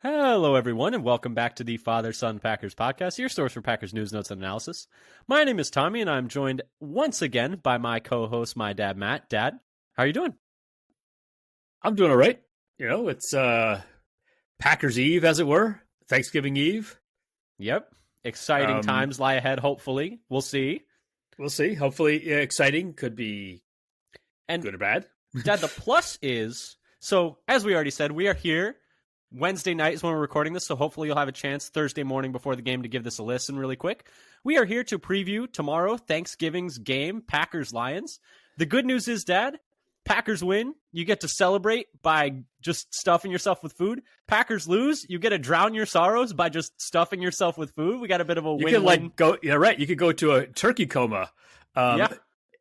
Hello, everyone, and welcome back to the Father Son Packers podcast, your source for Packers news, notes, and analysis. My name is Tommy, and I'm joined once again by my co-host, my dad, Matt. Dad, how are you doing? I'm doing all right. It's Packers Eve, as it were, Thanksgiving Eve. Yep. Exciting times lie ahead, hopefully. We'll see. We'll see. Hopefully, exciting. Could be good or bad. Dad, the plus is, so as we already said, we are here. Wednesday night is when we're recording this, so hopefully you'll have a chance Thursday morning before the game to give this a listen really quick. We are here to preview tomorrow, Thanksgiving's game, Packers-Lions. The good news is, Dad, Packers win. You get to celebrate by just stuffing yourself with food. Packers lose. You get to drown your sorrows by just stuffing yourself with food. We got a bit of a win-win. You could go. Yeah, right. You could go to a turkey coma.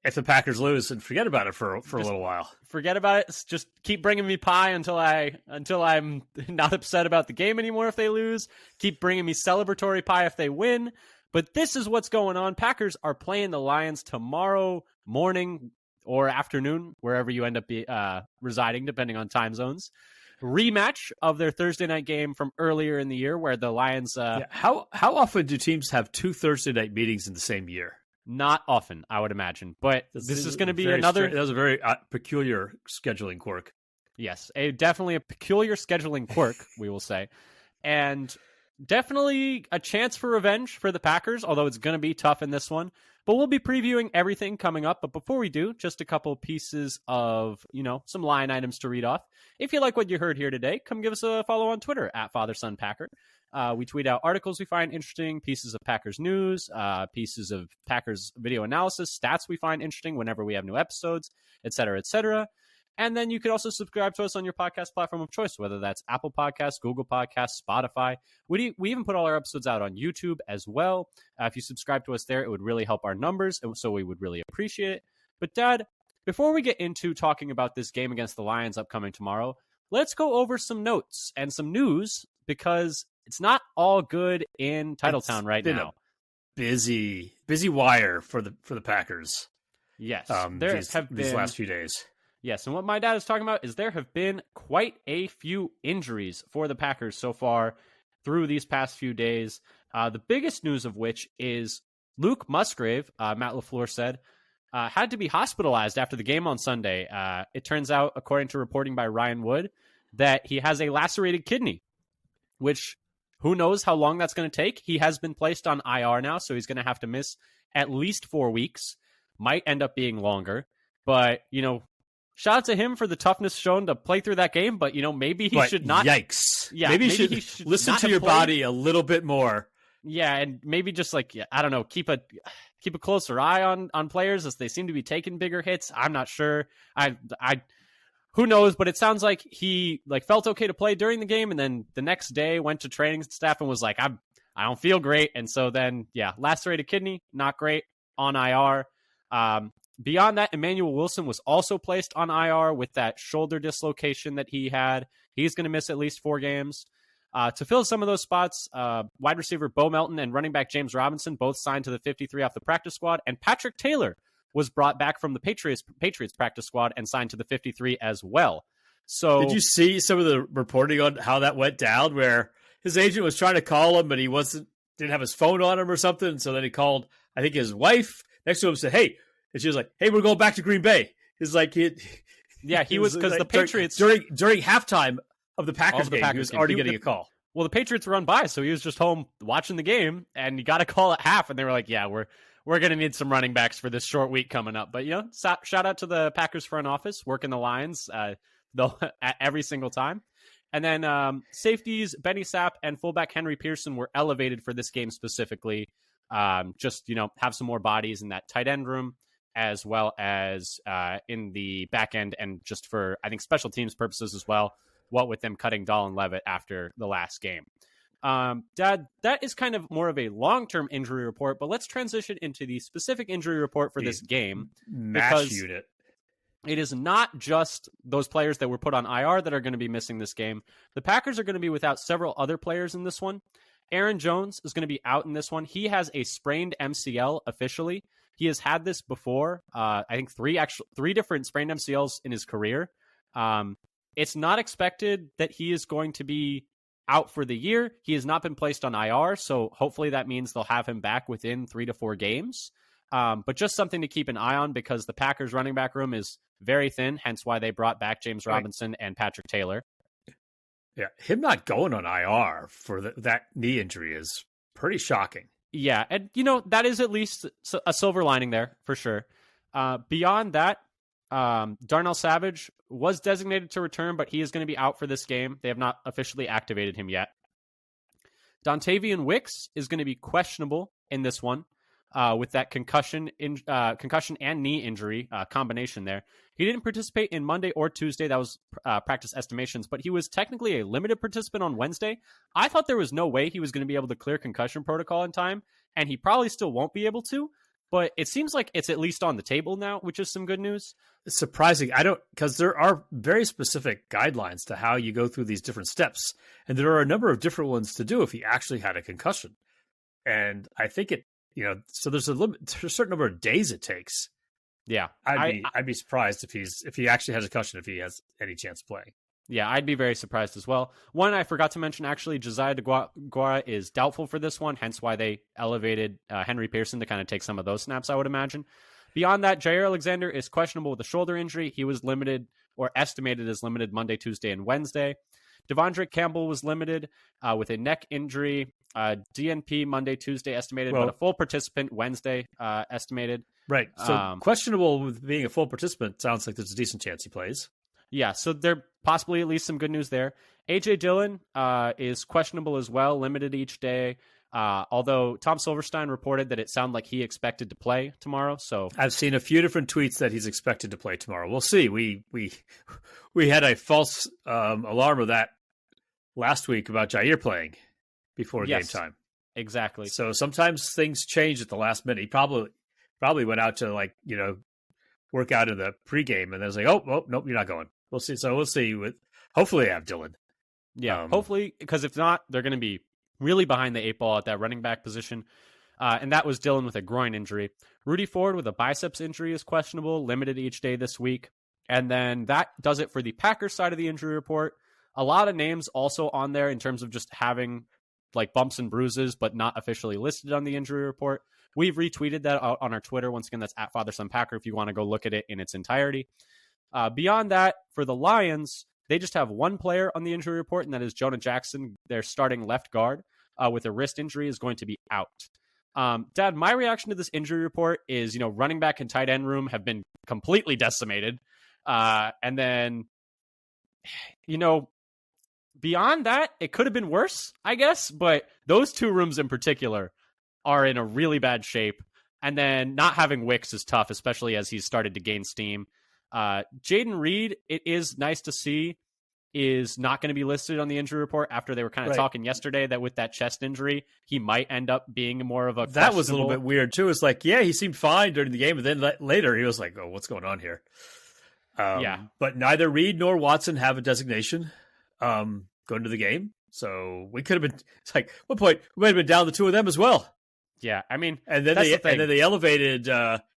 If the Packers lose and forget about it for a little while. Forget about it. Just keep bringing me pie until I'm not upset about the game anymore if they lose. Keep bringing me celebratory pie if they win. But this is what's going on. Packers are playing the Lions tomorrow morning or afternoon, wherever you end up residing, depending on time zones. Rematch of their Thursday night game from earlier in the year where the Lions... How often do teams have two Thursday night meetings in the same year? Not often, I would imagine. But this is going to be another... That was a very peculiar scheduling quirk. Yes, definitely a peculiar scheduling quirk, we will say. And definitely a chance for revenge for the Packers, although it's going to be tough in this one. But we'll be previewing everything coming up. But before we do, just a couple pieces of, some line items to read off. If you like what you heard here today, come give us a follow on Twitter at FatherSonPacker. We tweet out articles we find interesting, pieces of Packers news, pieces of Packers video analysis, stats we find interesting whenever we have new episodes, et cetera, et cetera. And then you could also subscribe to us on your podcast platform of choice, whether that's Apple Podcasts, Google Podcasts, Spotify. We even put all our episodes out on YouTube as well. If you subscribe to us there, it would really help our numbers, and so we would really appreciate it. But Dad, before we get into talking about this game against the Lions upcoming tomorrow, let's go over some notes and some news, because it's not all good in Titletown right now. Busy wire for the Packers. Yes, these last few days. Yes, and what my dad is talking about is there have been quite a few injuries for the Packers so far through these past few days. The biggest news of which is Luke Musgrave, Matt LaFleur said, had to be hospitalized after the game on Sunday. It turns out, according to reporting by Ryan Wood, that he has a lacerated kidney, which who knows how long that's going to take. He has been placed on IR now, so he's going to have to miss at least 4 weeks. Might end up being longer. But, shout out to him for the toughness shown to play through that game. But, maybe he should not. Yikes. Yeah, maybe he should listen to your body a little bit more. Yeah, and maybe just I don't know, keep a closer eye on players as they seem to be taking bigger hits. I'm not sure. Who knows? But it sounds like he felt okay to play during the game, and then the next day went to training staff and was like, I don't feel great. And so then, lacerated kidney, not great, on IR. Beyond that, Emmanuel Wilson was also placed on IR with that shoulder dislocation that he had. He's going to miss at least 4 games. To fill some of those spots, wide receiver Bo Melton and running back James Robinson both signed to the 53 off the practice squad, and Patrick Taylor was brought back from the Patriots practice squad and signed to the 53 as well. So, did you see some of the reporting on how that went down, where his agent was trying to call him, but he didn't have his phone on him or something, and so then he called, I think, his wife next to him and said, "Hey," and she was like, "Hey, we're going back to Green Bay." He's like, he was, because the Patriots during halftime of the Packers game, he was already getting a call. Well, the Patriots were on bye, so he was just home watching the game, and he got a call at half, and they were like, "Yeah, we're going to need some running backs for this short week coming up." But, shout out to the Packers front office, working the lines though every single time. And then safeties, Benny Sapp and fullback Henry Pearson were elevated for this game specifically. Just, have some more bodies in that tight end room, as well as in the back end, and just for, I think, special teams purposes as well, what with them cutting Dallin Levitt after the last game. Dad, that is kind of more of a long-term injury report, but let's transition into the specific injury report for this game. MASH unit. It is not just those players that were put on IR that are going to be missing this game. The Packers are going to be without several other players in this one. Aaron Jones is going to be out in this one. He has a sprained MCL officially. He has had this before. I think three different sprained MCLs in his career. It's not expected that he is going to be out for the year. He has not been placed on IR, so hopefully that means they'll have him back within 3 to 4 games. But just something to keep an eye on because the Packers running back room is very thin, hence why they brought back James Robinson and Patrick Taylor. Yeah, him not going on IR for that knee injury is pretty shocking. Yeah, and that is at least a silver lining there for sure. Beyond that, Darnell Savage was designated to return, but he is going to be out for this game. They have not officially activated him yet. Dontavian Wicks is going to be questionable in this one with that concussion and knee injury combination there. He didn't participate in Monday or Tuesday. That was practice estimations, but he was technically a limited participant on Wednesday. I thought there was no way he was going to be able to clear concussion protocol in time, and he probably still won't be able to. But it seems like it's at least on the table now, which is some good news. It's surprising. Because there are very specific guidelines to how you go through these different steps. And there are a number of different ones to do if he actually had a concussion. And I think so there's a certain number of days it takes. Yeah. I'd be surprised if he actually has a concussion, if he has any chance of playing. Yeah, I'd be very surprised as well. One I forgot to mention, actually, Josiah DeGuara is doubtful for this one, hence why they elevated Henry Pearson to kind of take some of those snaps, I would imagine. Beyond that, Jair Alexander is questionable with a shoulder injury. He was limited or estimated as limited Monday, Tuesday, and Wednesday. Devondre Campbell was limited with a neck injury. DNP Monday, Tuesday estimated, but a full participant Wednesday estimated. Right. So questionable with being a full participant sounds like there's a decent chance he plays. Yeah, so there possibly at least some good news there. A.J. Dillon is questionable as well, limited each day. Although Tom Silverstein reported that it sounded like he expected to play tomorrow. So I've seen a few different tweets that he's expected to play tomorrow. We'll see. We had a false alarm of that last week about Jair playing before game time. Exactly. So sometimes things change at the last minute. He probably went out to work out in the pregame, and then was like, oh, nope, you're not going. We'll see. So we'll see. Hopefully, I have Dillon. Yeah, hopefully, because if not, they're going to be really behind the 8 ball at that running back position. And that was Dillon with a groin injury. Rudy Ford with a biceps injury is questionable, limited each day this week. And then that does it for the Packers side of the injury report. A lot of names also on there in terms of just having bumps and bruises, but not officially listed on the injury report. We've retweeted that out on our Twitter. Once again, that's @FatherSonPacker if you want to go look at it in its entirety. Beyond that, for the Lions, they just have one player on the injury report, and that is Jonah Jackson, their starting left guard, with a wrist injury, is going to be out. Dad, my reaction to this injury report is, running back and tight end room have been completely decimated. And then, beyond that, it could have been worse, I guess, but those two rooms in particular are in a really bad shape. And then not having Wicks is tough, especially as he's started to gain steam. Jaden Reed, it is nice to see, is not going to be listed on the injury report after they were kind of talking yesterday that with that chest injury, he might end up being more of a That was a little bit weird too. It's like, yeah, he seemed fine during the game, but then later he was like, oh, what's going on here? But neither Reed nor Watson have a designation going to the game. So we could have been, it's like, at one point, we might have been down the two of them as well. Yeah, I mean, and then they elevated,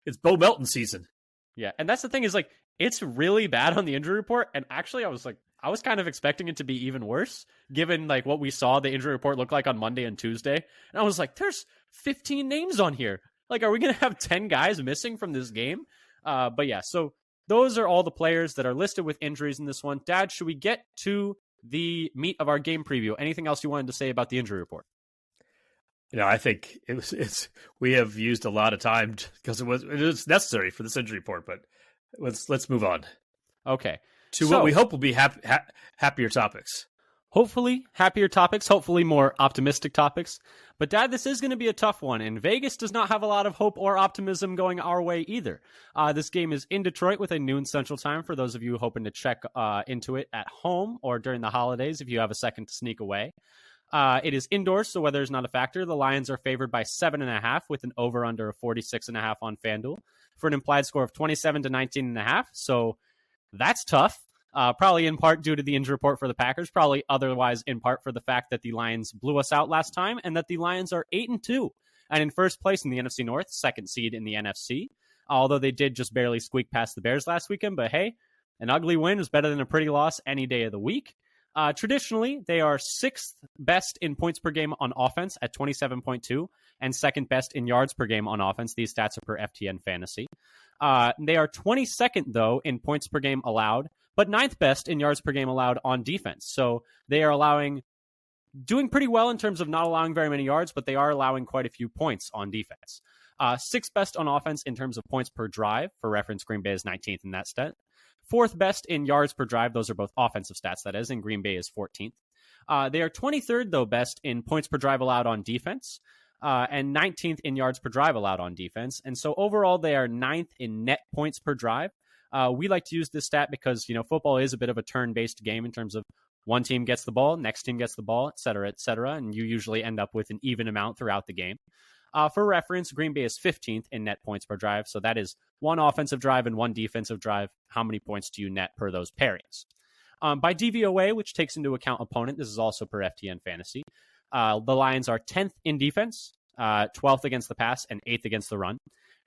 it's Bo Melton season. Yeah, and that's the thing is it's really bad on the injury report. And actually, I was kind of expecting it to be even worse, given what we saw the injury report look like on Monday and Tuesday. And I was like, there's 15 names on here. Are we going to have 10 guys missing from this game? But yeah, so those are all the players that are listed with injuries in this one. Dad, should we get to the meat of our game preview? Anything else you wanted to say about the injury report? I think we have used a lot of time because it was necessary for this injury report, but let's move on. Okay. To what we hope will be happier topics. Hopefully happier topics, hopefully more optimistic topics. But Dad, this is going to be a tough one, and Vegas does not have a lot of hope or optimism going our way either. This game is in Detroit with a noon Central Time for those of you hoping to check into it at home or during the holidays if you have a second to sneak away. It is indoors, so weather is not a factor. The Lions are favored by 7.5 with an over-under of 46.5 on FanDuel for an implied score of 27 to 19.5. So that's tough. Probably in part due to the injury report for the Packers, probably otherwise in part for the fact that the Lions blew us out last time and that the Lions are 8-2 and in first place in the NFC North, second seed in the NFC, although they did just barely squeak past the Bears last weekend. But hey, an ugly win is better than a pretty loss any day of the week. Traditionally, they are sixth best in points per game on offense at 27.2 and second best in yards per game on offense. These stats are per FTN Fantasy. They are 22nd, though, in points per game allowed, but ninth best in yards per game allowed on defense. So they are doing pretty well in terms of not allowing very many yards, but they are allowing quite a few points on defense. Sixth best on offense in terms of points per drive. For reference, Green Bay is 19th in that stat. Fourth best in yards per drive. Those are both offensive stats, that is, and Green Bay is 14th. They are 23rd, though, best in points per drive allowed on defense, and 19th in yards per drive allowed on defense. And so overall, they are 9th in net points per drive. We like to use this stat because, football is a bit of a turn-based game in terms of one team gets the ball, next team gets the ball, et cetera, and you usually end up with an even amount throughout the game. For reference, Green Bay is 15th in net points per drive, so that is one offensive drive and one defensive drive. How many points do you net per those pairings? By DVOA, which takes into account opponent, this is also per FTN Fantasy, the Lions are 10th in defense, 12th against the pass, and 8th against the run.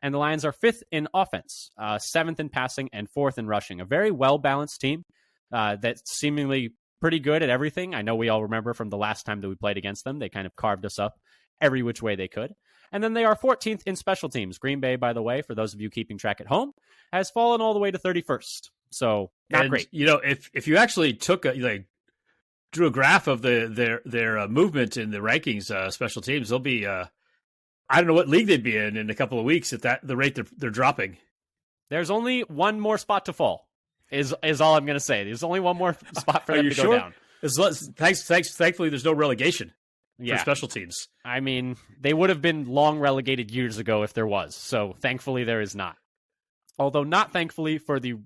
And the Lions are 5th in offense, 7th in passing, and 4th in rushing. A very well-balanced team that's seemingly pretty good at everything. I know we all remember from the last time that we played against them, they kind of carved us up every which way they could. And then they are 14th in special teams. Green Bay, by the way, for those of you keeping track at home, has fallen all the way to 31st. So not great. If you actually drew a graph of their movement in the rankings, special teams, they'll be I don't know what league they'd be in a couple of weeks at the rate they're dropping. There's only one more spot to fall. Is all I'm going to say. There's only one more spot for them to go down. Thankfully, there's no relegation. Yeah. For special teams. I mean, they would have been long relegated years ago if there was. So thankfully there is not. Although not thankfully for the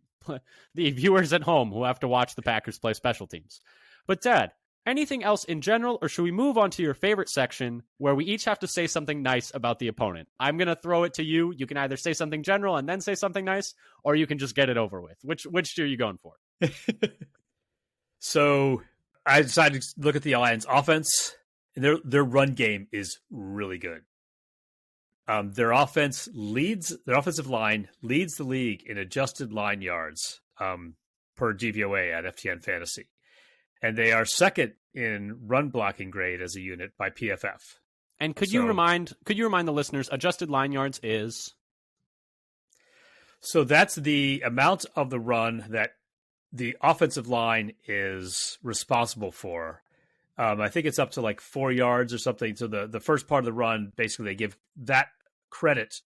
viewers at home who have to watch the Packers play special teams. But Dad, anything else in general, or should we move on to your favorite section where we each have to say something nice about the opponent? I'm going to throw it to you. You can either say something general and then say something nice, or you can just get it over with. Which are you going for? So I decided to look at the Lions offense. And their run game is really good. Their offensive line leads the league in adjusted line yards per DVOA at FTN Fantasy. And they are second in run blocking grade as a unit by PFF. And could you remind the listeners, adjusted line yards is? So that's the amount of the run that the offensive line is responsible for. I think it's up to 4 yards or something. So the first part of the run, basically they give that credit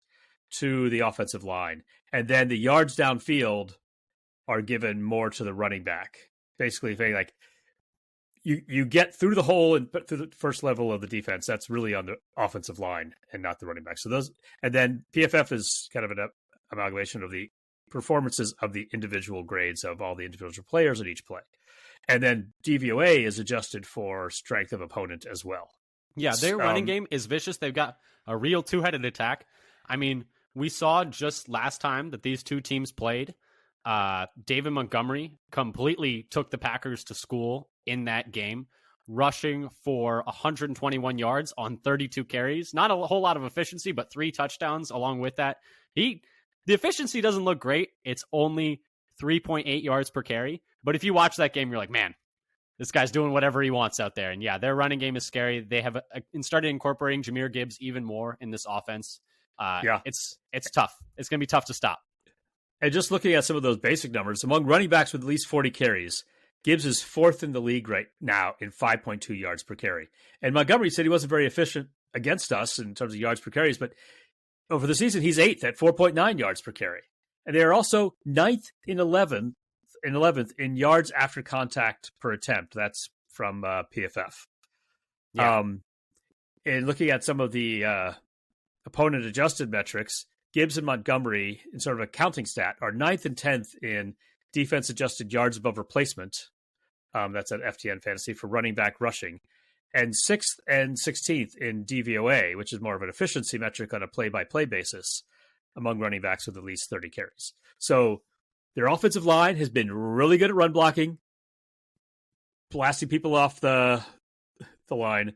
to the offensive line. And then the yards downfield are given more to the running back. Basically, if you get through the hole and through the first level of the defense, that's really on the offensive line and not the running back. So and then PFF is kind of an amalgamation of the performances of the individual grades of all the individual players at each play. And then DVOA is adjusted for strength of opponent as well. Yeah, their running game is vicious. They've got a real two-headed attack. I mean, we saw just last time that these two teams played, David Montgomery completely took the Packers to school in that game, rushing for 121 yards on 32 carries. Not a whole lot of efficiency, but 3 touchdowns along with that. The efficiency doesn't look great. It's only 3.8 yards per carry. But if you watch that game, you're like, man, this guy's doing whatever he wants out there. And yeah, their running game is scary. They have started incorporating Jahmyr Gibbs even more in this offense. It's tough. It's going to be tough to stop. And just looking at some of those basic numbers, among running backs with at least 40 carries, Gibbs is 4th in the league right now in 5.2 yards per carry. And Montgomery said he wasn't very efficient against us in terms of yards per carries, but over the season, he's 8th at 4.9 yards per carry. And they are also 9th in 11th in yards after contact per attempt. That's from PFF. Yeah. And looking at some of the opponent adjusted metrics, Gibbs and Montgomery, in sort of a counting stat, are 9th and 10th in defense adjusted yards above replacement. That's at FTN Fantasy for running back rushing. And 6th and 16th in DVOA, which is more of an efficiency metric on a play-by-play basis among running backs with at least 30 carries. So their offensive line has been really good at run blocking, blasting people off the line,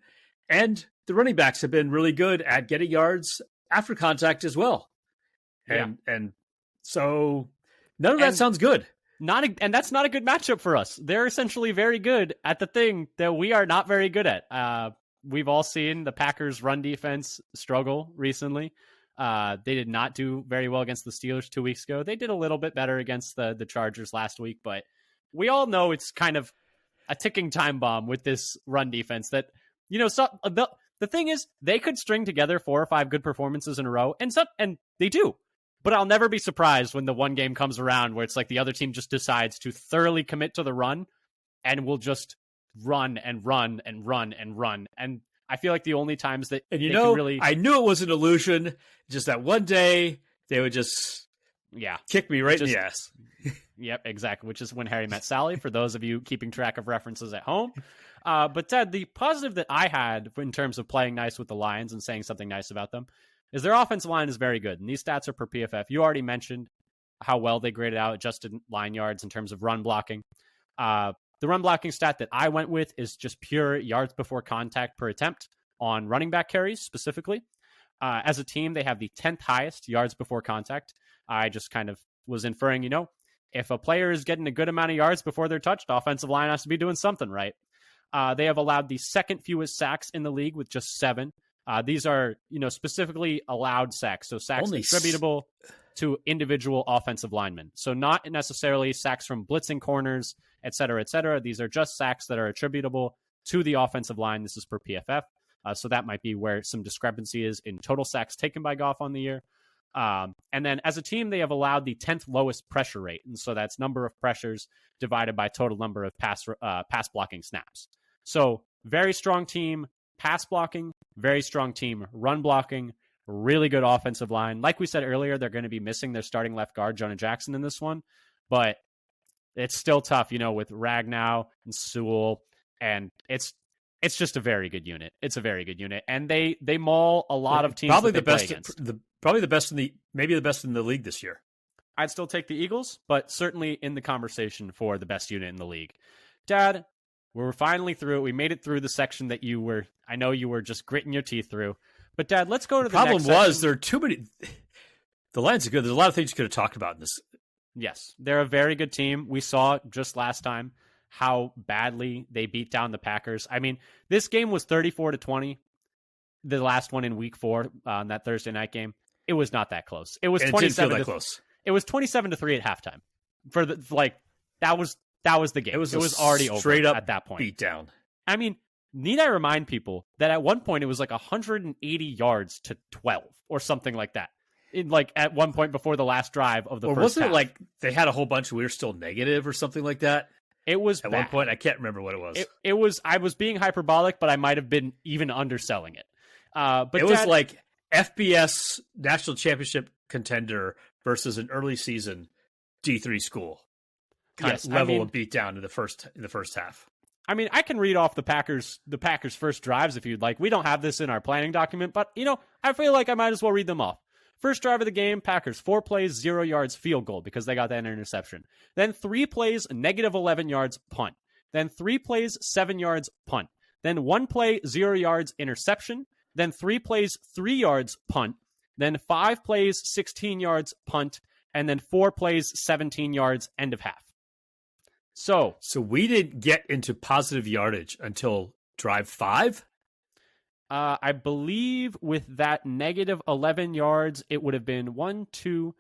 and the running backs have been really good at getting yards after contact as well. And so none of that sounds good. And that's not a good matchup for us. They're essentially very good at the thing that we are not very good at. We've all seen the Packers' run defense struggle recently. They did not do very well against the Steelers 2 weeks ago. They did a little bit better against the Chargers last week, but we all know it's kind of a ticking time bomb with this run defense that, the thing is, they could string together 4 or 5 good performances in a row, and they do. But I'll never be surprised when the one game comes around where it's like the other team just decides to thoroughly commit to the run and will just run and run and run and run. And I feel like the only times that and really... I knew it was an illusion. Just that one day they would just kick me right in the ass. Yep, exactly. Which is when Harry met Sally, for those of you keeping track of references at home. But Ted, the positive that I had in terms of playing nice with the Lions and saying something nice about them is their offensive line is very good. And these stats are per PFF. You already mentioned how well they graded out adjusted line yards in terms of run blocking. The run blocking stat that I went with is just pure yards before contact per attempt on running back carries specifically. As a team, they have the 10th highest yards before contact. I just kind of was inferring, if a player is getting a good amount of yards before they're touched, offensive line has to be doing something right. They have allowed the second fewest sacks in the league with just 7. These are, specifically allowed sacks. So sacks attributable to individual offensive linemen. So not necessarily sacks from blitzing corners, et cetera, et cetera. These are just sacks that are attributable to the offensive line. This is per PFF. So that might be where some discrepancy is in total sacks taken by Goff on the year. And then as a team, they have allowed the 10th lowest pressure rate. And so that's number of pressures divided by total number of pass blocking snaps. So very strong team, pass blocking, very strong team, run blocking, really good offensive line. Like we said earlier, they're going to be missing their starting left guard, Jonah Jackson, in this one. But it's still tough, with Ragnow and Sewell. And it's just a very good unit. It's a very good unit. And they maul a lot of teams. Probably the best, maybe the best in the league this year. I'd still take the Eagles, but certainly in the conversation for the best unit in the league. Dad, we're finally through it. We made it through the section that I know you were just gritting your teeth through. But Dad, let's go to the next section. The problem was there are too many. The Lions are good. There's a lot of things you could have talked about in this. Yes, they're a very good team. We saw just last time how badly they beat down the Packers. I mean, this game was 34-20. The last one in Week 4 on that Thursday night game, it was not that close. It was 27 close. It was 27-3 at halftime. That was the game. It was already over at that point. Beat down. I mean, need I remind people that at one point it was 180 yards to 12 or something like that. At one point before the last drive of the first half. Or wasn't it like they had a whole bunch we were still negative or something like that? It was at bad. One point. I can't remember what it was. It was. I was being hyperbolic, but I might have been even underselling it. But it was like FBS national championship contender versus an early season D3 school kind of level of beatdown in the first half. I mean, I can read off the Packers' first drives if you'd like. We don't have this in our planning document, but I feel like I might as well read them off. First drive of the game, Packers, 4 plays, 0 yards, field goal because they got that interception. Then 3 plays, negative 11 yards, punt. Then 3 plays, 7 yards, punt. Then 1 play, 0 yards, interception. Then 3 plays, 3 yards, punt. Then 5 plays, 16 yards, punt. And then 4 plays, 17 yards, end of half. So we didn't get into positive yardage until drive 5? I believe with that negative 11 yards, it would have been 1, 2,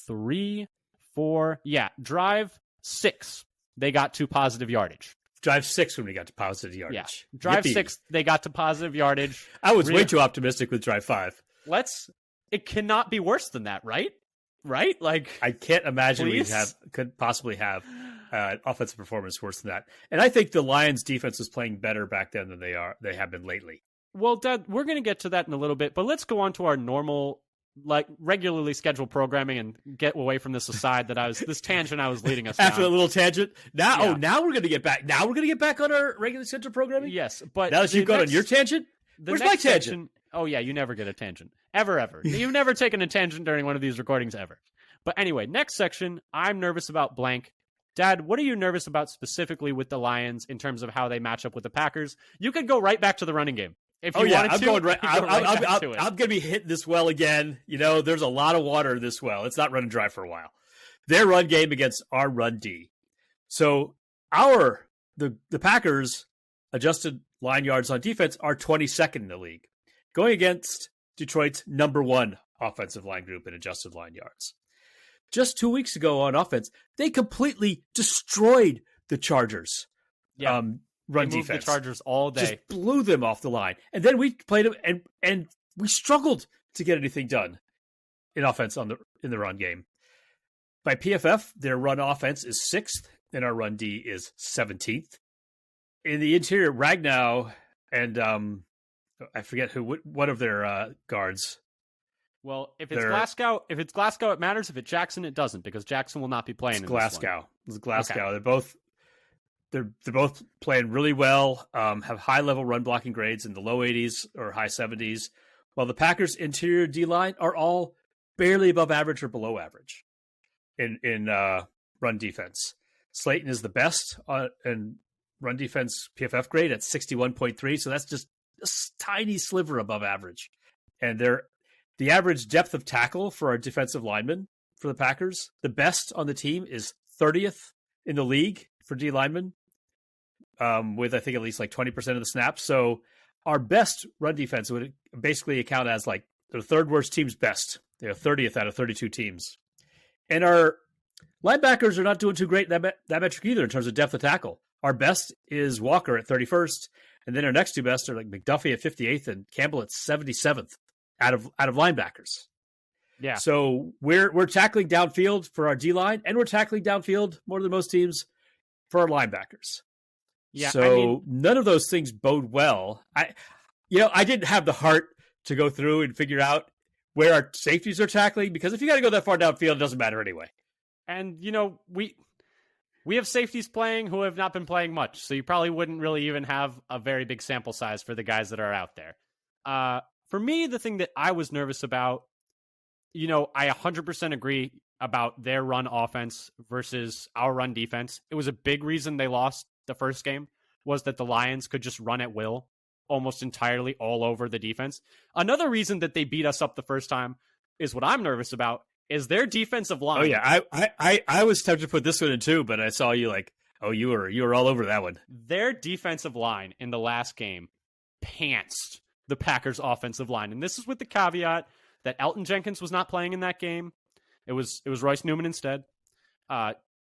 3, 4. Yeah, drive 6, they got to positive yardage. Drive 6 when we got to positive yardage. Yeah, drive Yippee. 6, they got to positive yardage. I was way too optimistic with drive 5. It cannot be worse than that, right? Right? I can't imagine could possibly have offensive performance worse than that. And I think the Lions defense was playing better back then than they have been lately. Well, Dad, we're going to get to that in a little bit, but let's go on to our normal, regularly scheduled programming and get away from this aside this tangent I was leading us After down. a little tangent. Now we're going to get back. Now we're going to get back on our regularly scheduled programming? Yes, but now that you've gone on your tangent? Where's my tangent? Oh, yeah, you never get a tangent. Ever. You've never taken a tangent during one of these recordings ever. But anyway, next section, I'm nervous about blank. Dad, what are you nervous about specifically with the Lions in terms of how they match up with the Packers? You could go right back to the running game. If you wanted I'm to, going right. I'm going to be hitting this well again. There's a lot of water in this well. It's not running dry for a while. their run game against our run D. So the Packers adjusted line yards on defense are 22nd in the league, going against Detroit's number 1 offensive line group in adjusted line yards. Just 2 weeks ago on offense, they completely destroyed the Chargers. Yeah. Run they moved defense. The Chargers all day. Just blew them off the line. And then we played them and we struggled to get anything done in offense in the run game. By PFF, their run offense is 6th and our run D is 17th. In the interior, Ragnow and I forget what of their guards. Well, if it's Glasgow, it matters. If it's Jackson, it doesn't, because Jackson will not be playing. It's Glasgow. It's Glasgow. Okay. They're both playing really well. Have high level run blocking grades in the low 80s or high 70s, while the Packers' interior D line are all barely above average or below average in run defense. Slayton is the best in run defense PFF grade at 61.3, so that's just a tiny sliver above average. And the average depth of tackle for our defensive linemen for the Packers, the best on the team, is 30th in the league for D linemen, with I think at least like 20% of the snaps. So our best run defense would basically account as like the third worst team's best. They're 30th out of 32 teams. And our linebackers are not doing too great in that metric either in terms of depth of tackle. Our best is Walker at 31st, and then our next two best are like McDuffie at 58th and Campbell at 77th out of linebackers. Yeah. So we're tackling downfield for our D line, and we're tackling downfield more than most teams for our linebackers. Yeah. So none of those things bode well. I didn't have the heart to go through and figure out where our safeties are tackling, because if you got to go that far downfield, it doesn't matter anyway. And we have safeties playing who have not been playing much, so you probably wouldn't really even have a very big sample size for the guys that are out there. For me, the thing that I was nervous about, I 100% agree about their run offense versus our run defense. It was a big reason they lost the first game, was that the Lions could just run at will almost entirely all over the defense. Another reason that they beat us up the first time is what I'm nervous about, is their defensive line. Oh yeah, I was tempted to put this one in too, but I saw you like, you were all over that one. Their defensive line in the last game pantsed the Packers' offensive line, and this is with the caveat that Elton Jenkins was not playing in that game. It was Royce Newman instead.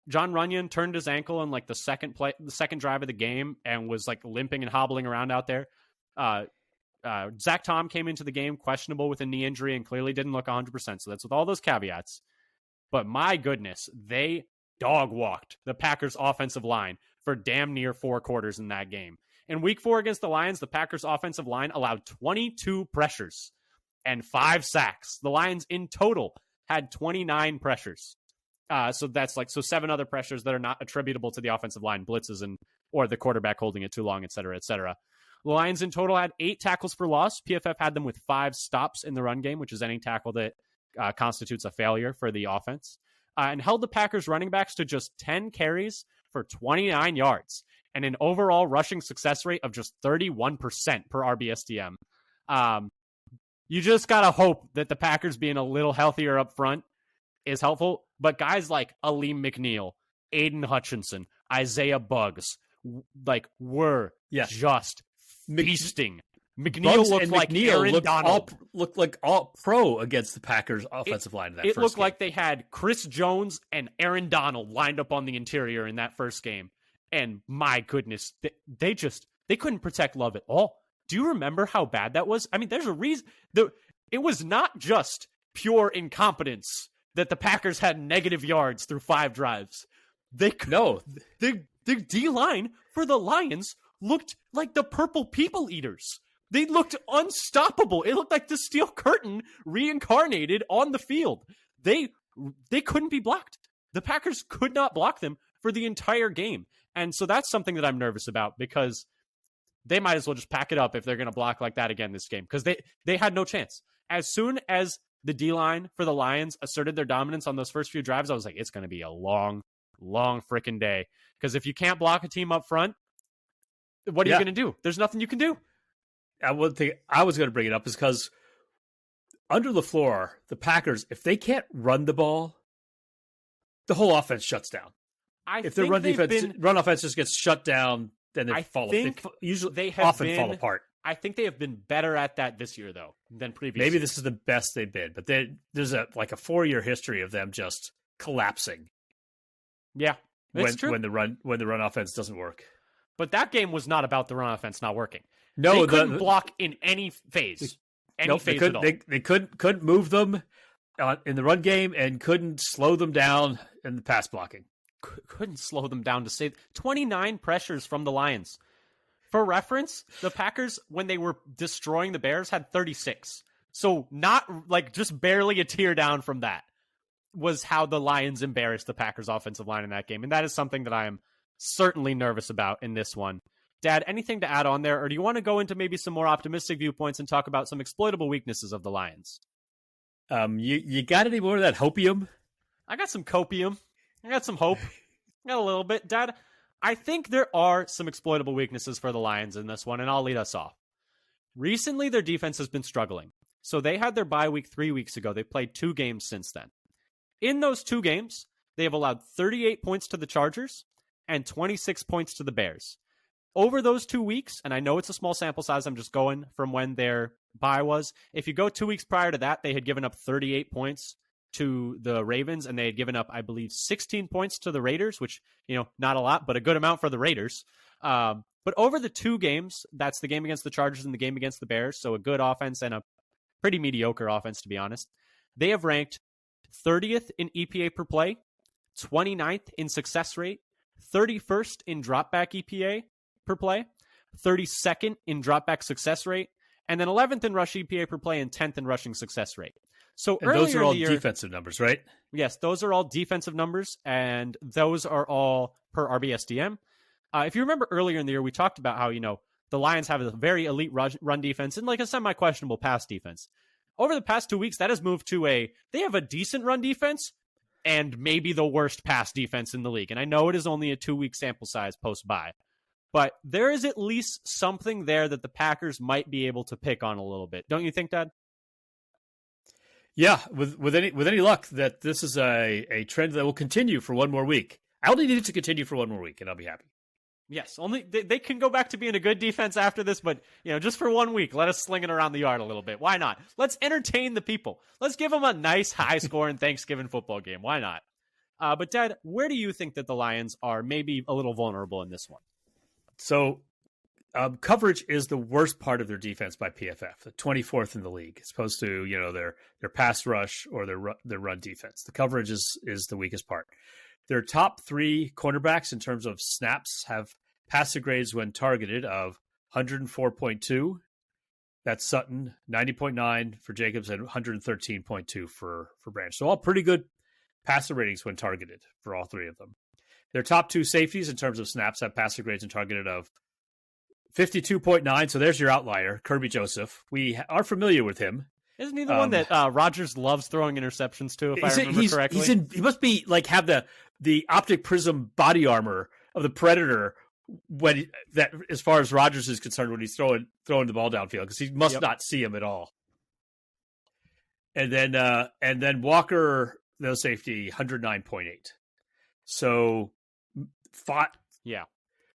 John Runyon turned his ankle in like the second drive of the game and was like limping and hobbling around out there. Zach Tom came into the game questionable with a knee injury and clearly didn't look 100%. So that's with all those caveats. But my goodness, they dog walked the Packers offensive line for damn near 4 quarters in that game. In week 4 against the Lions, the Packers offensive line allowed 22 pressures and 5 sacks. The Lions in total had 29 pressures. So that's 7 other pressures that are not attributable to the offensive line, blitzes or the quarterback holding it too long, et cetera, et cetera. The Lions in total had 8 tackles for loss. PFF had them with 5 stops in the run game, which is any tackle that constitutes a failure for the offense, and held the Packers running backs to just 10 carries for 29 yards and an overall rushing success rate of just 31% per RBSTM. You just got to hope that the Packers being a little healthier up front is helpful. But guys like Aleem McNeil, Aiden Hutchinson, Isaiah Buggs, were just feasting. McNeil looked like Aaron Donald. Looked like all pro against the Packers offensive line in that first game. It looked like they had Chris Jones and Aaron Donald lined up on the interior in that first game. And my goodness, they couldn't protect Love at all. Do you remember how bad that was? I mean, there's a reason. It was not just pure incompetence that the Packers had negative yards through 5 drives. The D-line for the Lions looked like the Purple People Eaters. They looked unstoppable. It looked like the Steel Curtain reincarnated on the field. They couldn't be blocked. The Packers could not block them for the entire game. And so that's something that I'm nervous about, because they might as well just pack it up if they're going to block like that again this game, because they had no chance. As soon as the D-line for the Lions asserted their dominance on those first few drives, I was like, it's going to be a long, long freaking day. Because if you can't block a team up front, what are you going to do? There's nothing you can do. One thing I was going to bring it up is because under LaFleur, the Packers, if they can't run the ball, the whole offense shuts down. If their run offense just gets shut down, then they often fall apart. I think they have been better at that this year, though, than previous. Maybe this is the best they've been, but there's a 4-year history of them just collapsing. Yeah, it's true. When the run offense doesn't work. But that game was not about the run offense not working. No, they couldn't block in any phase. Phase at all. They couldn't move them in the run game and couldn't slow them down in the pass blocking. Couldn't slow them down to save 29 pressures from the Lions. For reference, the Packers, when they were destroying the Bears, had 36. So not just barely a tear down from that was how the Lions embarrassed the Packers offensive line in that game. And that is something that I am certainly nervous about in this one. Dad, anything to add on there? Or do you want to go into maybe some more optimistic viewpoints and talk about some exploitable weaknesses of the Lions? You got any more of that hopium? I got some copium. I got some hope. I got a little bit. Dad, I think there are some exploitable weaknesses for the Lions in this one, and I'll lead us off. Recently, their defense has been struggling. So they had their bye week 3 weeks ago. They played 2 games since then. In those 2 games, they have allowed 38 points to the Chargers and 26 points to the Bears. Over those 2 weeks, and I know it's a small sample size, I'm just going from when their bye was. If you go 2 weeks prior to that, they had given up 38 points to the Ravens, and they had given up, I believe, 16 points to the Raiders, which, not a lot, but a good amount for the Raiders. But over the 2 games, that's the game against the Chargers and the game against the Bears, so a good offense and a pretty mediocre offense, to be honest. They have ranked 30th in EPA per play, 29th in success rate, 31st in dropback EPA per play, 32nd in dropback success rate, and then 11th in rush EPA per play and 10th in rushing success rate. So and those are all defensive numbers, right? Yes, those are all defensive numbers, and those are all per RBSDM. If you remember earlier in the year, we talked about how, the Lions have a very elite run defense and a semi-questionable pass defense. Over the past 2 weeks, that has moved to they have a decent run defense and maybe the worst pass defense in the league. And I know it is only a 2-week sample size post-bye, but there is at least something there that the Packers might be able to pick on a little bit. Don't you think, Dad? Yeah, with any luck, that this is a trend that will continue for one more week. I only need it to continue for one more week, and I'll be happy. Yes, only they can go back to being a good defense after this, but just for 1 week, let us sling it around the yard a little bit. Why not? Let's entertain the people. Let's give them a nice high-scoring Thanksgiving football game. Why not? But Dad, where do you think that the Lions are maybe a little vulnerable in this one? So, coverage is the worst part of their defense by PFF, the 24th in the league, as opposed to their pass rush or their run defense. The coverage is the weakest part. Their top 3 cornerbacks in terms of snaps have passer grades when targeted of 104.2. That's Sutton, 90.9 for Jacobs, and 113.2 for Branch. So all pretty good passer ratings when targeted for all 3 of them. Their top 2 safeties in terms of snaps have passer grades and targeted of 52.9. So there's your outlier, Kirby Joseph. We are familiar with him. Isn't he the one that Rodgers loves throwing interceptions to, if I remember correctly? He must be have the optic prism body armor of the Predator as far as Rodgers is concerned when he's throwing the ball downfield, because he must not see him at all. And then Walker, the safety, 109.8. So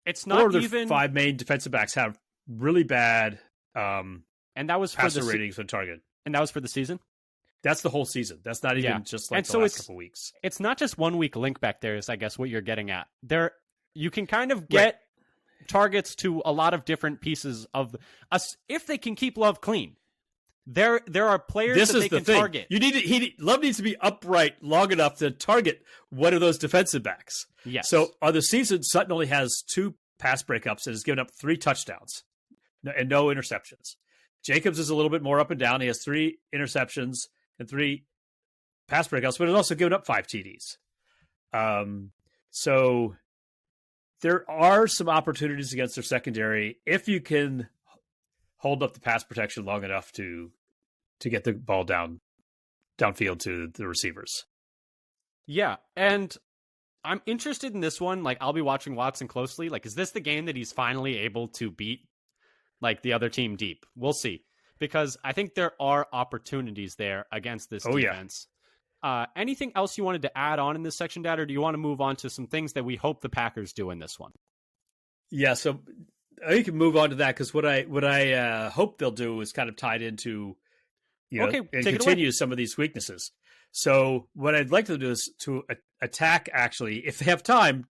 it's not even 5 main defensive backs have really bad and that was passer ratings when targeted. And that was for the season? That's the whole season. That's not even just the last couple weeks. It's not just 1 week link back there is, I guess, what you're getting at. You can kind of get targets to a lot of different pieces of us if they can keep Love clean. There are players that they can target. Love needs to be upright long enough to target one of those defensive backs. Yes. So on the season, Sutton only has 2 pass breakups and has given up 3 touchdowns and no interceptions. Jacobs is a little bit more up and down. He has 3 interceptions and 3 pass breakups, but has also given up 5 TDs. So there are some opportunities against their secondary if you can hold up the pass protection long enough to get the ball downfield to the receivers. Yeah, and I'm interested in this one. I'll be watching Watson closely. Is this the game that he's finally able to beat the other team deep? We'll see. Because I think there are opportunities there against this defense. Anything else you wanted to add on in this section, Dad, or do you want to move on to some things that we hope the Packers do in this one? Yeah, so you can move on to that because what I hope they'll do is kind of tied into, and continue some of these weaknesses. So what I'd like to do is to attack, actually, if they have time,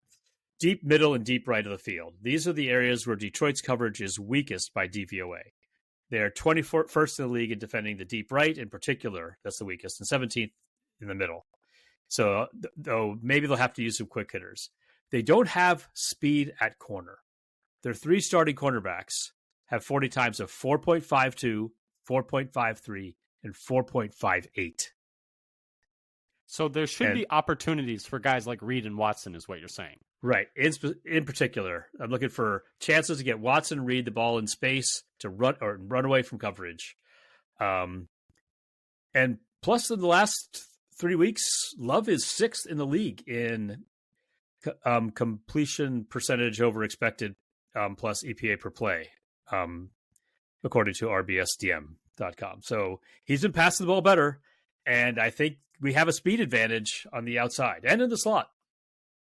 deep middle and deep right of the field. These are the areas where Detroit's coverage is weakest by DVOA. They're 21st in the league in defending the deep right in particular. That's the weakest, and 17th in the middle. So though maybe they'll have to use some quick hitters. They don't have speed at corner. Their 3 starting cornerbacks have 40 times of 4.52, 4.53, and 4.58. So there should be opportunities for guys like Reed and Watson, is what you're saying. Right. In particular, I'm looking for chances to get Watson and Reed the ball in space to run away from coverage. And plus, in the last 3 weeks, Love is 6th in the league in completion percentage over expected plus EPA per play, according to RBSDM.com. So he's been passing the ball better, and I think we have a speed advantage on the outside and in the slot.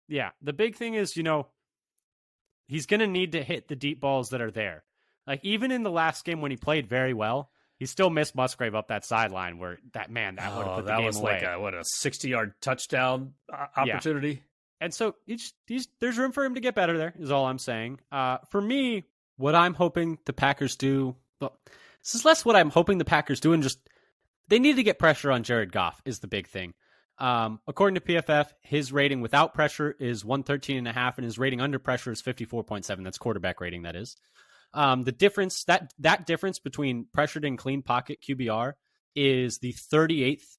Yeah, the big thing is, he's going to need to hit the deep balls that are there. Like, even in the last game when he played very well, he still missed Musgrave up that sideline where that would have put the game away. That was like a 60-yard touchdown opportunity. Yeah. And so there's room for him to get better there, is all I'm saying. For me, what I'm hoping the Packers do, this is less what I'm hoping the Packers do, and just they need to get pressure on Jared Goff is the big thing. According to PFF, his rating without pressure is 113.5, and his rating under pressure is 54.7. That's quarterback rating, that is. The difference, that difference between pressured and clean pocket QBR is the 38th,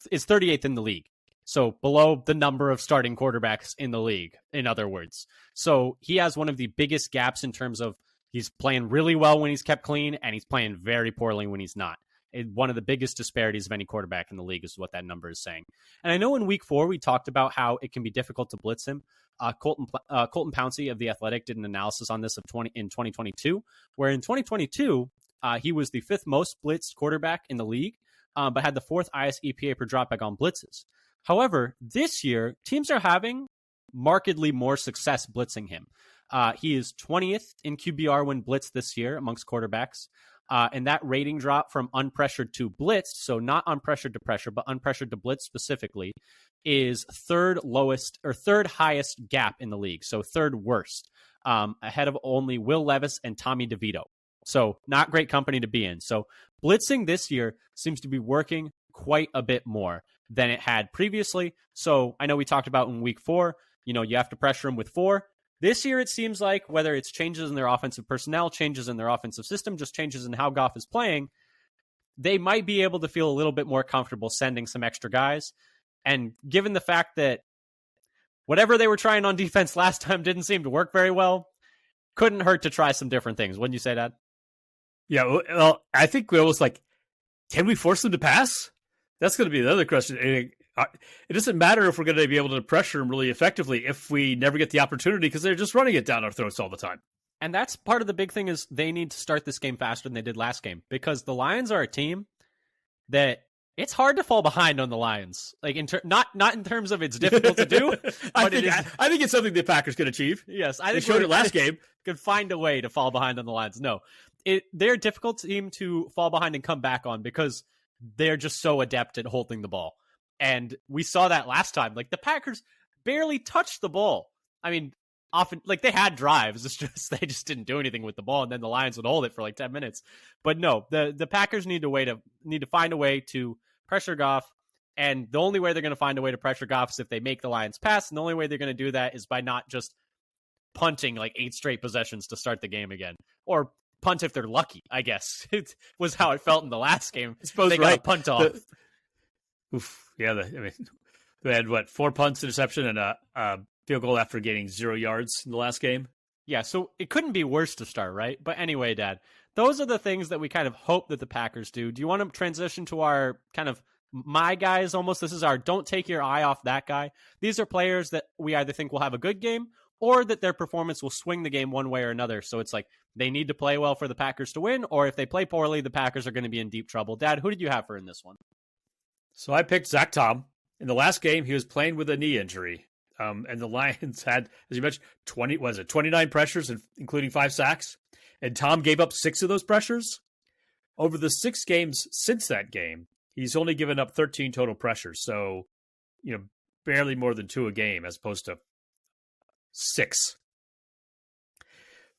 is 38th in the league. So below the number of starting quarterbacks in the league, in other words. So he has one of the biggest gaps in terms of he's playing really well when he's kept clean, and he's playing very poorly when he's not. One of the biggest disparities of any quarterback in the league is what that number is saying. And I know in week 4, we talked about how it can be difficult to blitz him. Colton Pouncey of The Athletic did an analysis on this in 2022, where in 2022, he was the 5th most blitzed quarterback in the league, but had the 4th highest EPA per dropback on blitzes. However, this year, teams are having markedly more success blitzing him. He is 20th in QBR when blitzed this year amongst quarterbacks. And that rating drop from unpressured to blitzed, so not unpressured to pressure, but unpressured to blitz specifically, is 3rd highest gap in the league. So 3rd worst, ahead of only Will Levis and Tommy DeVito. So not great company to be in. So blitzing this year seems to be working quite a bit more than it had previously. So I know we talked about in week 4, you have to pressure him with 4. This year, it seems like whether it's changes in their offensive personnel, changes in their offensive system, just changes in how Goff is playing, they might be able to feel a little bit more comfortable sending some extra guys. And given the fact that whatever they were trying on defense last time didn't seem to work very well, couldn't hurt to try some different things. Wouldn't you say, Dad? Yeah, well, I think we almost can we force them to pass? That's going to be the other question. It doesn't matter if we're going to be able to pressure them really effectively if we never get the opportunity because they're just running it down our throats all the time. And that's part of the big thing is they need to start this game faster than they did last game because the Lions are a team that it's hard to fall behind on the Lions. Like not in terms of it's difficult to do, but I think it's something the Packers could achieve. Yes, I think they showed it last game. Could find a way to fall behind on the Lions. No, they're a difficult team to fall behind and come back on because they're just so adept at holding the ball. And we saw that last time. The Packers barely touched the ball. I mean, often, they had drives. It's just they just didn't do anything with the ball, and then the Lions would hold it for 10 minutes. But no, the Packers need to find a way to pressure Goff. And the only way they're going to find a way to pressure Goff is if they make the Lions pass. And the only way they're going to do that is by not just punting 8 straight possessions to start the game again, or punt if they're lucky. I guess it was how it felt in the last game. I suppose they got a punt off. Yeah, they had 4 punts, interception, and a field goal after gaining 0 yards in the last game. Yeah, so it couldn't be worse to start, right? But anyway, Dad, those are the things that we kind of hope that the Packers do. Do you want to transition to our kind of my guys almost? This is our don't take your eye off that guy. These are players that we either think will have a good game or that their performance will swing the game one way or another. So it's they need to play well for the Packers to win, or if they play poorly, the Packers are going to be in deep trouble. Dad, who did you have for in this one? So I picked Zach Tom. In the last game, he was playing with a knee injury. And the Lions had, as you mentioned, 29 pressures, including 5 sacks. And Tom gave up 6 of those pressures. Over the 6 games since that game, he's only given up 13 total pressures. So, barely more than 2 a game as opposed to 6.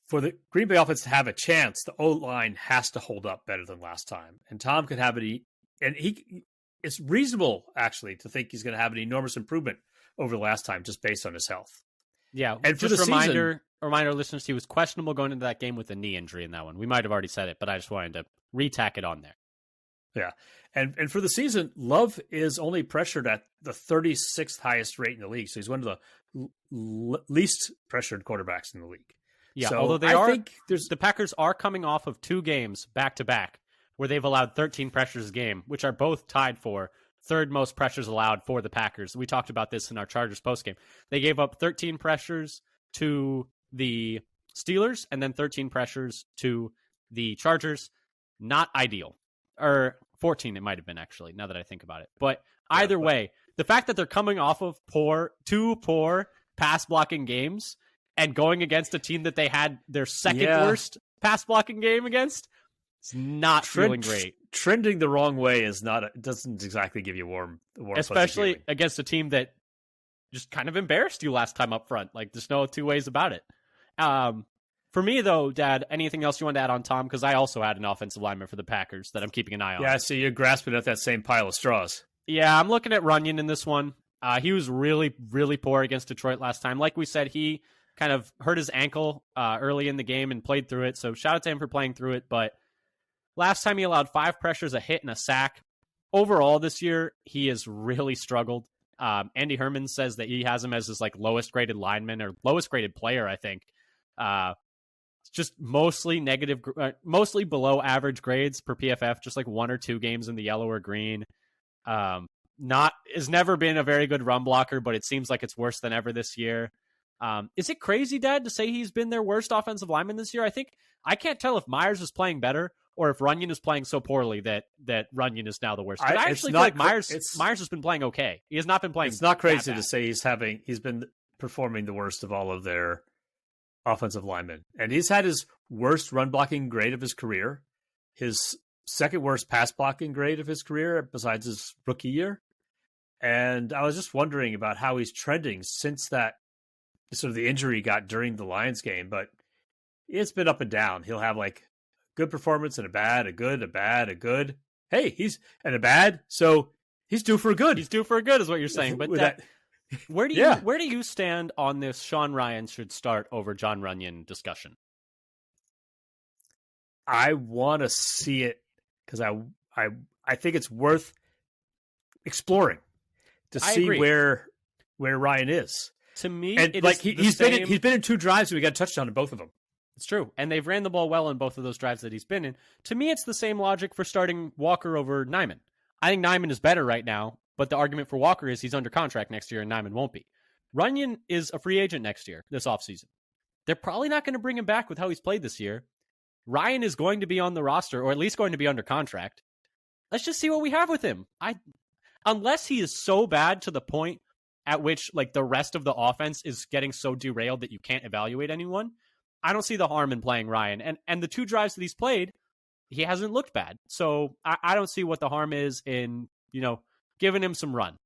For the Green Bay offense to have a chance, the O-line has to hold up better than last time. And Tom could have it's reasonable, actually, to think he's going to have an enormous improvement over the last time just based on his health. Yeah, and for just the reminder listeners, he was questionable going into that game with a knee injury in that one. We might have already said it, but I just wanted to retack it on there. Yeah, and for the season, Love is only pressured at the 36th highest rate in the league, so he's one of the least pressured quarterbacks in the league. Yeah, so although the Packers are coming off of 2 games back-to-back where they've allowed 13 pressures a game, which are both tied for third most pressures allowed for the Packers. We talked about this in our Chargers postgame. They gave up 13 pressures to the Steelers and then 13 pressures to the Chargers. Not ideal. Or 14 it might have been, actually, now that I think about it. But either way, the fact that they're coming off of two poor pass blocking games and going against a team that they had their second worst pass blocking game against, it's not feeling great. Trending the wrong way doesn't exactly give you warm especially against a team that just kind of embarrassed you last time up front. Like, there's no 2 ways about it. For me, though, Dad, anything else you want to add on Tom? Because I also had an offensive lineman for the Packers that I'm keeping an eye on. Yeah, so you're grasping at that same pile of straws. Yeah, I'm looking at Runyon in this one. He was really, really poor against Detroit last time. Like we said, he kind of hurt his ankle early in the game and played through it. So shout out to him for playing through it. But last time he allowed 5 pressures, a hit, and a sack. Overall this year, he has really struggled. Andy Herman says that he has him as his lowest graded lineman or lowest graded player, I think. It's just mostly mostly below average grades per PFF, just 1 or 2 games in the yellow or green. Has never been a very good run blocker, but it seems like it's worse than ever this year. Is it crazy, Dad, to say he's been their worst offensive lineman this year? I can't tell if Myers is playing better or if Runyon is playing so poorly that Runyon is now the worst. I actually feel like Myers has been playing okay. He has not been playing. It's not crazy to say he's been performing the worst of all of their offensive linemen, and he's had his worst run blocking grade of his career, his second worst pass blocking grade of his career besides his rookie year. And I was just wondering about how he's trending since that sort of the injury he got during the Lions game, but it's been up and down. He'll have good performance and a bad, a good, a bad, a good. Hey, he's and a bad, so he's due for a good. He's due for a good is what you're saying. But where do you stand on this Sean Rhyan should start over John Runyon discussion? I want to see it because I think it's worth exploring to see where Ryan is. To me, and he's been in 2 drives and we got a touchdown in both of them. It's true. And they've ran the ball well in both of those drives that he's been in. To me, it's the same logic for starting Walker over Nyman. I think Nyman is better right now, but the argument for Walker is he's under contract next year and Nyman won't be. Runyon is a free agent next year, this offseason. They're probably not going to bring him back with how he's played this year. Ryan is going to be on the roster, or at least going to be under contract. Let's just see what we have with him. Unless he is so bad to the point at which the rest of the offense is getting so derailed that you can't evaluate anyone, I don't see the harm in playing Ryan. And the 2 drives that he's played, he hasn't looked bad. So I don't see what the harm is in, giving him some run.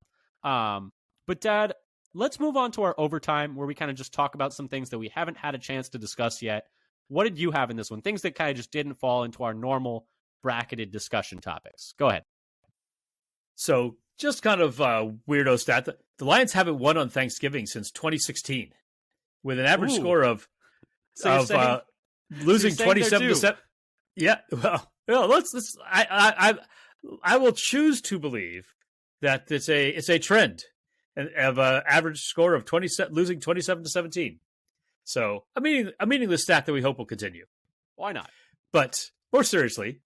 But Dad, let's move on to our overtime where we kind of just talk about some things that we haven't had a chance to discuss yet. What did you have in this one? Things that kind of just didn't fall into our normal bracketed discussion topics. Go ahead. So just kind of weirdo stat. The Lions haven't won on Thanksgiving since 2016 with an average score of losing 27 to 7. Yeah. Well, let's I will choose to believe that it's a trend of an average score of losing 27 to 17. So a meaningless stat that we hope will continue. Why not? But more seriously,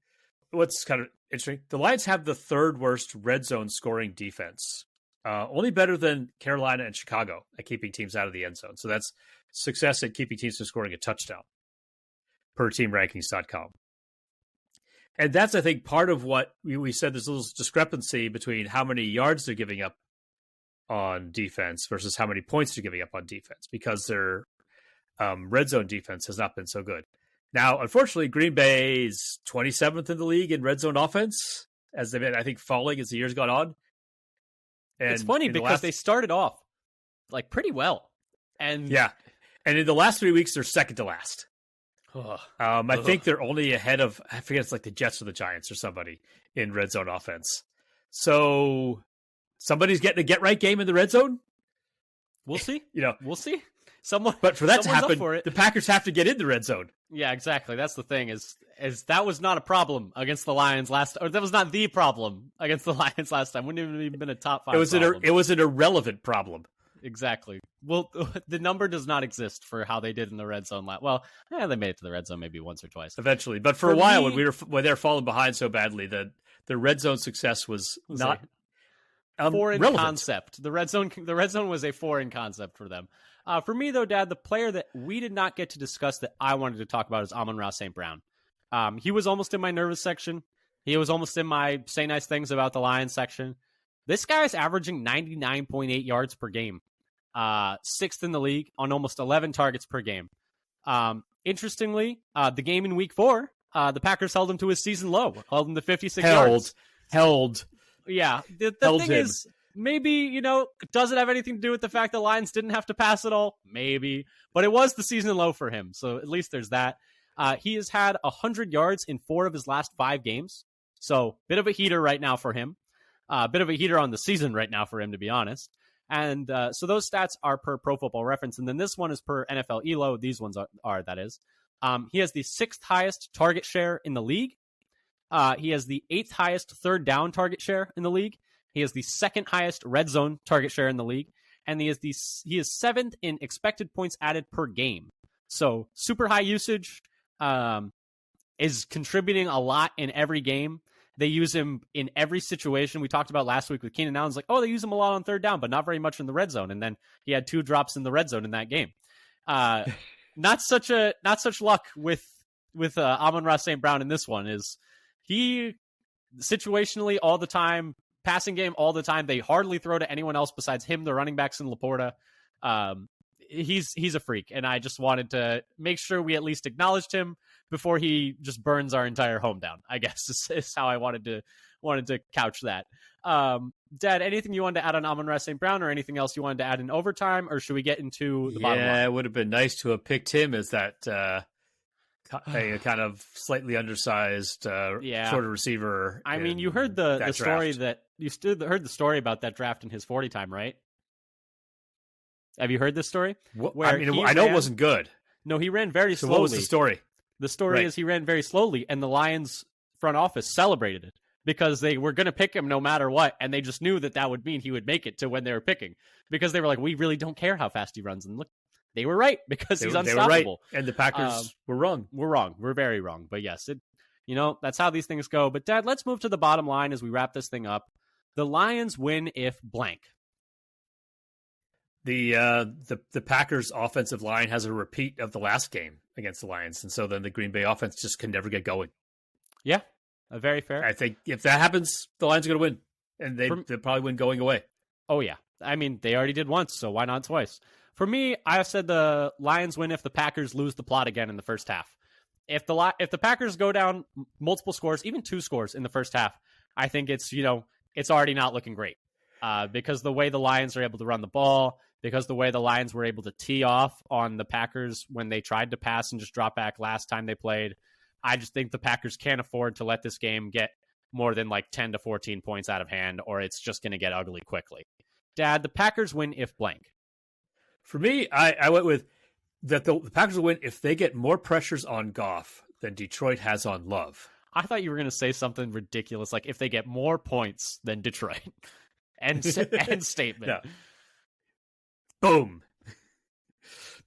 what's kind of interesting, the Lions have the 3rd worst red zone scoring defense, only better than Carolina and Chicago at keeping teams out of the end zone. So that's success at keeping teams from scoring a touchdown per teamrankings.com. And that's, I think, part of what we said. There's a little discrepancy between how many yards they're giving up on defense versus how many points they're giving up on defense, because their red zone defense has not been so good. Now, unfortunately, Green Bay's 27th in the league in red zone offense, as they've been, I think, falling as the year's gone on. And it's funny because they started off like pretty well. And and in the last 3 weeks, they're second to last. I think they're only ahead of, I forget, it's like the Jets or the Giants or somebody in red zone offense. So somebody's getting a get right game in the red zone. We'll see. We'll see. But for that to happen, for the Packers have to get in the red zone. Yeah, exactly. That's the thing is that was not a problem against the Lions or that was not the problem against the Lions last time. Wouldn't have even been a top 5 problem. It was an irrelevant problem. Exactly. Well, the number does not exist for how they did in the red zone. They made it to the red zone maybe once or twice eventually, but for a while when they were falling behind so badly, that the red zone success was not foreign relevant. concept. The red zone was a foreign concept for them. For me though, Dad, the player that we did not get to discuss that I wanted to talk about is Amon-Ra St. Brown. He was almost in my nervous section. He was almost in my say nice things about the Lions section. This guy is averaging 99.8 yards per game. 6th in the league on almost 11 targets per game. Interestingly, the game in week 4, the Packers held him to his season low, held him to 56 yards. Held. Yeah. The thing is, maybe, does it have anything to do with the fact the Lions didn't have to pass at all? Maybe. But it was the season low for him, so at least there's that. He has had 100 yards in 4 of his last 5 games. So, bit of a heater right now for him. Bit of a heater on the season right now for him, to be honest. And so those stats are per Pro Football Reference, and then this one is per NFL ELO. These ones are that is. He has the 6th highest target share in the league. He has the 8th highest third down target share in the league. He has the 2nd highest red zone target share in the league, and he is 7th in expected points added per game. So super high usage, is contributing a lot in every game. They use him in every situation. We talked about last week with Keenan Allen's they use him a lot on third down, but not very much in the red zone. And then he had 2 drops in the red zone in that game. Not such luck with Amon-Ra St. Brown in this one. Is he situationally all the time, passing game all the time. They hardly throw to anyone else besides him, the running backs in Laporta. He's a freak, and I just wanted to make sure we at least acknowledged him before he just burns our entire home down, I guess is how I wanted to couch that. Dad, anything you wanted to add on Amon-Ra St. Brown, or anything else you wanted to add in overtime, or should we get into the bottom line? Yeah, it would have been nice to have picked him as that a kind of slightly undersized shorter receiver. I mean, you heard the story that heard the story about that draft in his 40 time, right? Have you heard this story? I know it wasn't good. No, he ran very slowly. So what was the story? The story is he ran very slowly, and the Lions front office celebrated it because they were going to pick him no matter what, and they just knew that would mean he would make it to when they were picking, because they were like, we really don't care how fast he runs. And look, they were right, because he's unstoppable. They were right, and the Packers were wrong. We're wrong. We're very wrong. But yes, that's how these things go. But Dad, let's move to the bottom line as we wrap this thing up. The Lions win if blank. The Packers offensive line has a repeat of the last game against the Lions, and so then the Green Bay offense just can never get going. Yeah, very fair. I think if that happens, the Lions are going to win, and they'll probably win going away. Oh yeah, I mean they already did once, so why not twice? For me, I said the Lions win if the Packers lose the plot again in the first half. If the Packers go down multiple scores, even 2 scores in the first half, I think it's already not looking great. Because the way the Lions are able to run the ball, because the way the Lions were able to tee off on the Packers when they tried to pass and just drop back last time they played, I just think the Packers can't afford to let this game get more than 10 to 14 points out of hand, or it's just going to get ugly quickly. Dad, the Packers win if blank. For me, I went with that the Packers will win if they get more pressures on Goff than Detroit has on Love. I thought you were going to say something ridiculous, like if they get more points than Detroit. End statement. No. Boom.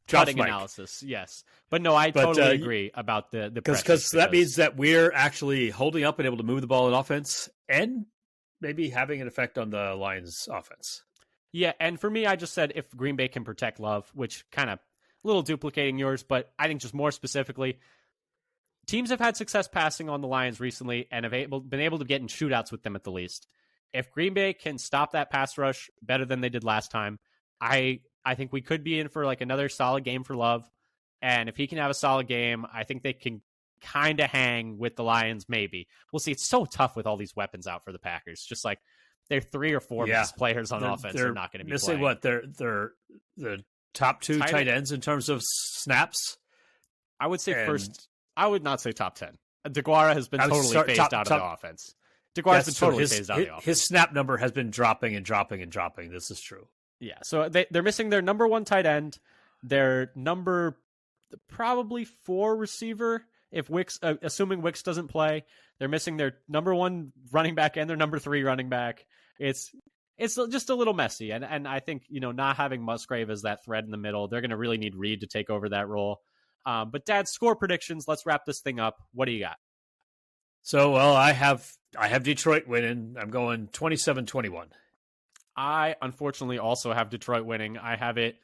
Cutting analysis, yes. But no, I totally agree about the because that means that we're actually holding up and able to move the ball in offense and maybe having an effect on the Lions offense. Yeah, and for me, I just said if Green Bay can protect Love, which kind of a little duplicating yours, but I think just more specifically, teams have had success passing on the Lions recently and have been able to get in shootouts with them at the least. If Green Bay can stop that pass rush better than they did last time, I think we could be in for like another solid game for Love. And if he can have a solid game, I think they can kind of hang with the Lions, maybe. We'll see. It's so tough with all these weapons out for the Packers. Just like they're 3 or 4 best players on offense are not going to be missing playing. What? They're the top 2 tight ends in terms of snaps? I would say first. I would not say top 10. DeGuara has been totally phased out of the offense. DeGuara's been totally phased out of the offense. His snap number has been dropping and dropping and dropping. This is true. Yeah, so they're missing their number 1 tight end, their number probably 4 receiver. If Wicks, assuming Wicks doesn't play, they're missing their number 1 running back and their number 3 running back. It's just a little messy, and I think not having Musgrave as that thread in the middle, they're going to really need Reed to take over that role. But Dad, score predictions. Let's wrap this thing up. What do you got? So, well, I have Detroit winning. I'm going 27-21. I unfortunately also have Detroit winning. I have it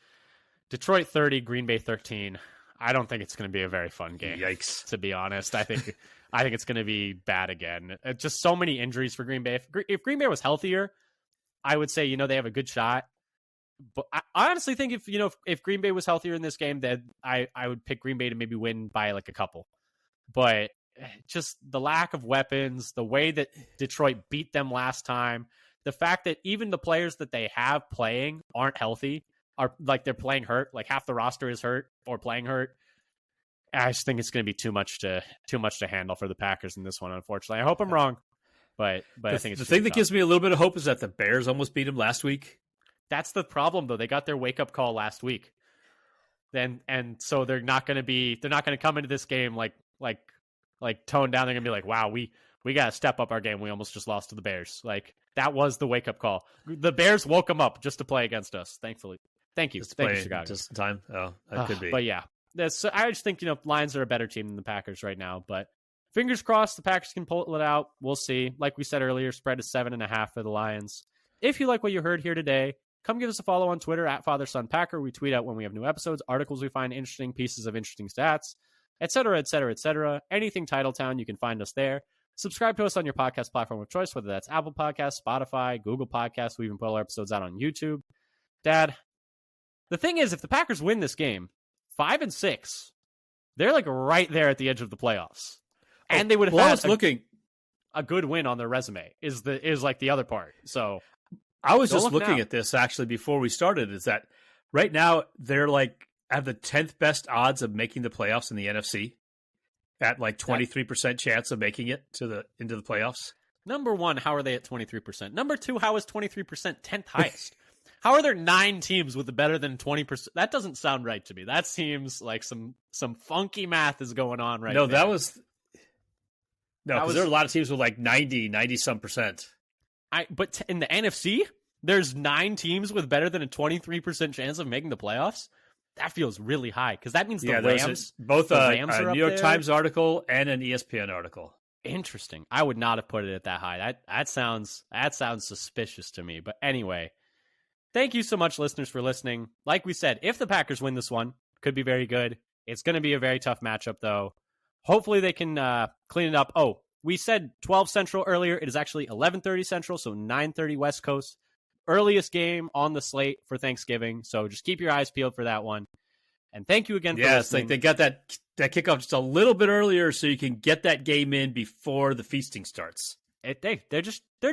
Detroit 30, Green Bay 13. I don't think it's going to be a very fun game. Yikes! To be honest, I think it's going to be bad again. Just so many injuries for Green Bay. If Green Bay was healthier, I would say they have a good shot. But I honestly think if Green Bay was healthier in this game, then I would pick Green Bay to maybe win by like a couple. But just the lack of weapons, the way that Detroit beat them last time, the fact that even the players that they have playing aren't healthy, are like they're playing hurt, like half the roster is hurt or playing hurt. I just think it's going to be too much to handle for the Packers in this one, unfortunately. I hope I'm wrong, but I think it's the thing that gives me a little bit of hope is that the Bears almost beat them last week. That's the problem, though. They got their wake up call last week, and so they're not going to come into this game like toned down. They're going to be like, wow, we got to step up our game. We almost just lost to the Bears. Like that was the wake up call. The Bears woke them up just to play against us. Thankfully, thank you, Chicago. Just in time. Oh, that could be. But yeah, I just think Lions are a better team than the Packers right now. But fingers crossed, the Packers can pull it out. We'll see. Like we said earlier, spread is 7.5 for the Lions. If you like what you heard here today, come give us a follow on Twitter at FatherSonPacker. We tweet out when we have new episodes, articles we find interesting, pieces of interesting stats, etc., etc., etc. Anything Titletown, you can find us there. Subscribe to us on your podcast platform of choice, whether that's Apple Podcasts, Spotify, Google Podcasts. We even put our episodes out on YouTube. Dad, the thing is, if the Packers win this game, 5-6, they're like right there at the edge of the playoffs. And they would have had a good win on their resume is like the other part. So I was just looking at this actually before we started, is that right now they're like have the 10th best odds of making the playoffs in the NFC at like 23% chance of making it into the playoffs. Number 1, how are they at 23%? Number 2, how is 23% 10th highest? How are there 9 teams with better than 20%? That doesn't sound right to me. That seems like some funky math is going on right now. Because there are a lot of teams with like 90-some percent. But in the NFC, there's 9 teams with better than a 23% chance of making the playoffs. That feels really high because that means the Rams. Both a New York Times article and an ESPN article. Interesting. I would not have put it at that high. That sounds suspicious to me. But anyway, thank you so much, listeners, for listening. Like we said, if the Packers win this one, could be very good. It's going to be a very tough matchup, though. Hopefully they can clean it up. Oh, we said 12 Central earlier. It is actually 11:30 Central, so 9:30 West Coast. Earliest game on the slate for Thanksgiving, so just keep your eyes peeled for that one. And thank you again for listening. Like they got that kickoff just a little bit earlier so you can get that game in before the feasting starts. They're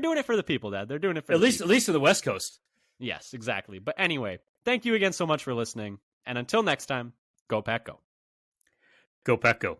doing it for the people, Dad. They're doing it for at least to the West Coast. Yes, exactly. But anyway, thank you again so much for listening. And until next time, go Pack Go. Go Pack Go.